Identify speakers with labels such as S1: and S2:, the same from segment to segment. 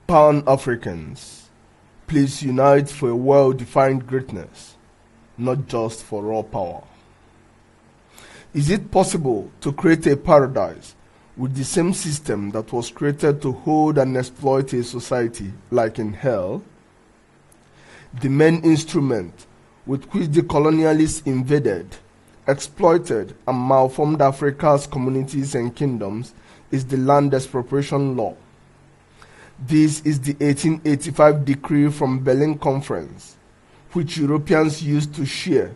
S1: Pan-Africans, please unite for a well-defined greatness, not just for raw power. Is it possible to create a paradise with the same system that was created to hold and exploit a society like in hell? The main instrument with which the colonialists invaded, exploited, and malformed Africa's communities and kingdoms is the Land Expropriation Law. This is the 1885 decree from Berlin Conference, which Europeans used to share,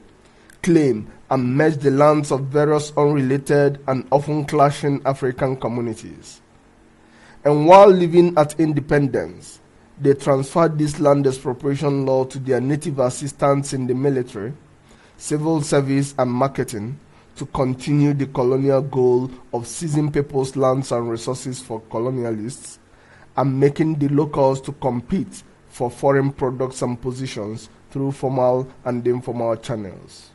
S1: claim, and merge the lands of various unrelated and often clashing African communities. And while living at independence, they transferred this land expropriation law to their native assistants in the military, civil service, and marketing to continue the colonial goal of seizing people's lands and resources for colonialists and making the locals to compete for foreign products and positions through formal and informal channels.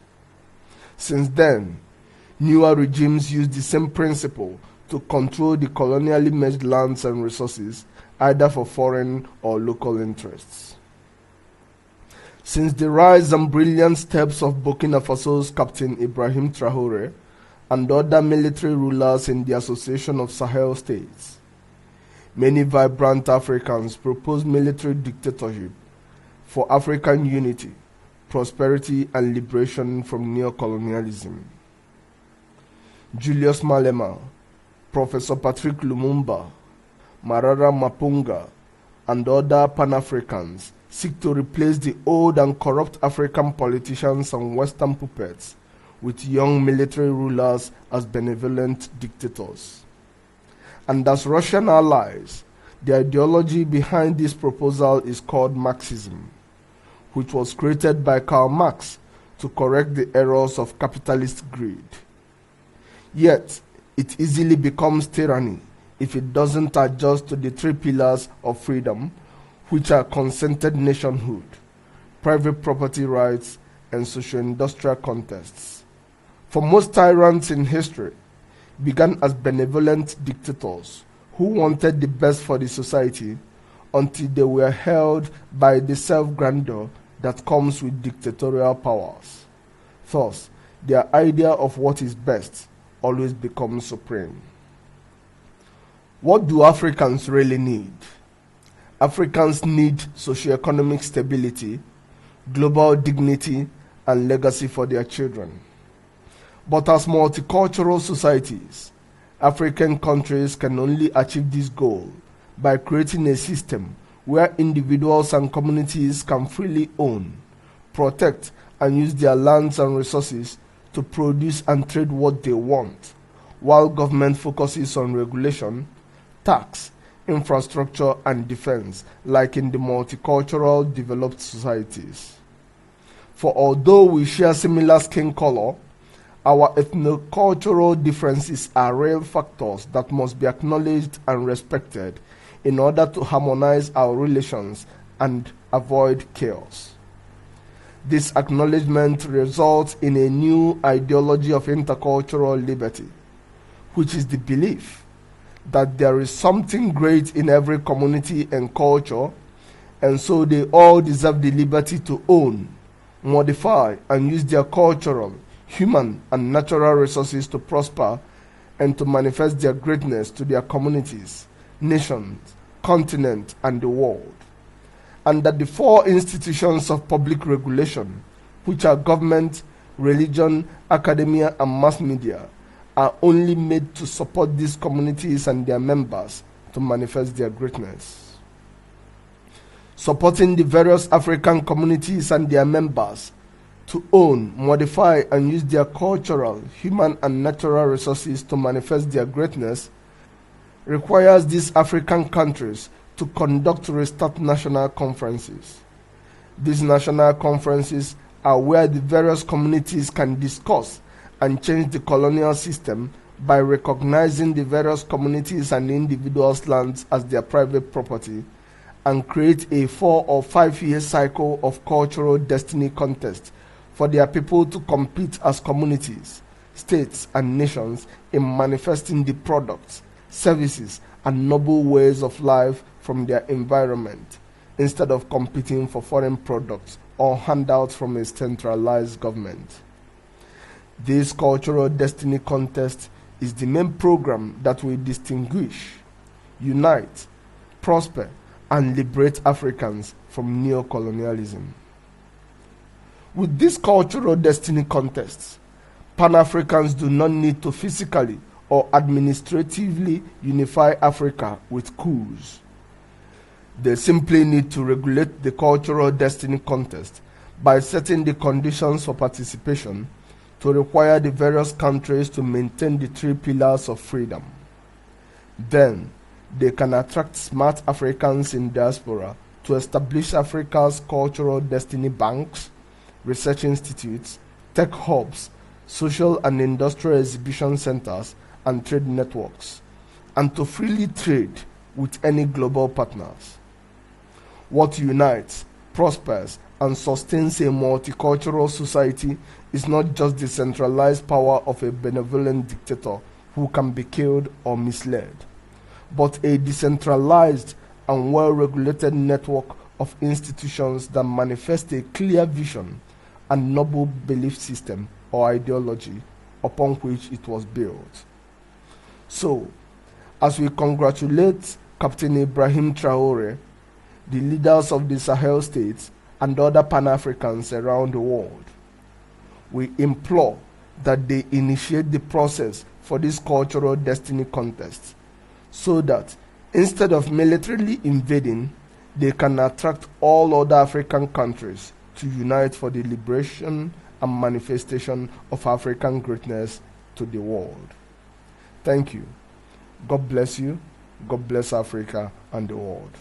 S1: Since then, newer regimes use the same principle to control the colonially merged lands and resources, either for foreign or local interests. Since the rise and brilliant steps of Burkina Faso's Captain Ibrahim Traoré and other military rulers in the Association of Sahel States, many vibrant Africans propose military dictatorship for African unity, prosperity, and liberation from neocolonialism. Julius Malema, Professor Patrick Lumumba, Marara Mapunga, and other Pan-Africans seek to replace the old and corrupt African politicians and Western puppets with young military rulers as benevolent dictators. And as Russian allies, the ideology behind this proposal is called Marxism, which was created by Karl Marx to correct the errors of capitalist greed. Yet, it easily becomes tyranny if it doesn't adjust to the three pillars of freedom, which are consented nationhood, private property rights, and socio-industrial contests. For most tyrants in history began as benevolent dictators who wanted the best for the society until they were held by the self-grandeur that comes with dictatorial powers. Thus, their idea of what is best always becomes supreme. What do Africans really need? Africans need socioeconomic stability, global dignity, and legacy for their children. But as multicultural societies, African countries can only achieve this goal by creating a system where individuals and communities can freely own, protect, and use their lands and resources to produce and trade what they want, while government focuses on regulation, tax, infrastructure, and defense, like in the multicultural developed societies. For although we share similar skin color, our ethnocultural differences are real factors that must be acknowledged and respected in order to harmonize our relations and avoid chaos. This acknowledgement results in a new ideology of intercultural liberty, which is the belief that there is something great in every community and culture, and so they all deserve the liberty to own, modify, and use their cultural, human, and natural resources to prosper and to manifest their greatness to their communities, nations, continent, and the world. And that the four institutions of public regulation, which are government, religion, academia, and mass media, are only made to support these communities and their members to manifest their greatness. Supporting the various African communities and their members to own, modify, and use their cultural, human, and natural resources to manifest their greatness requires these African countries to conduct restart national conferences. These national conferences are where the various communities can discuss and change the colonial system by recognizing the various communities and individuals' lands as their private property and create a 4 or 5 year cycle of cultural destiny contest for their people to compete as communities, states, and nations in manifesting the products, services, and noble ways of life from their environment instead of competing for foreign products or handouts from a centralized government. This cultural destiny contest is the main program that will distinguish, unite, prosper, and liberate Africans from neocolonialism. With this cultural destiny contests, Pan-Africans do not need to physically or administratively unify Africa with coups. They simply need to regulate the cultural destiny contest by setting the conditions for participation to require the various countries to maintain the 3 pillars of freedom. Then, they can attract smart Africans in diaspora to establish Africa's cultural destiny banks, research institutes, tech hubs, social and industrial exhibition centers, and trade networks, and to freely trade with any global partners. What unites, prospers, and sustains a multicultural society is not just the centralized power of a benevolent dictator who can be killed or misled, but a decentralized and well-regulated network of institutions that manifest a clear vision and noble belief system or ideology upon which it was built. So, as we congratulate Captain Ibrahim Traore, the leaders of the Sahel states, and other Pan-Africans around the world, we implore that they initiate the process for this cultural destiny contest so that instead of militarily invading, they can attract all other African countries to unite for the liberation and manifestation of African greatness to the world. Thank you. God bless you. God bless Africa and the world.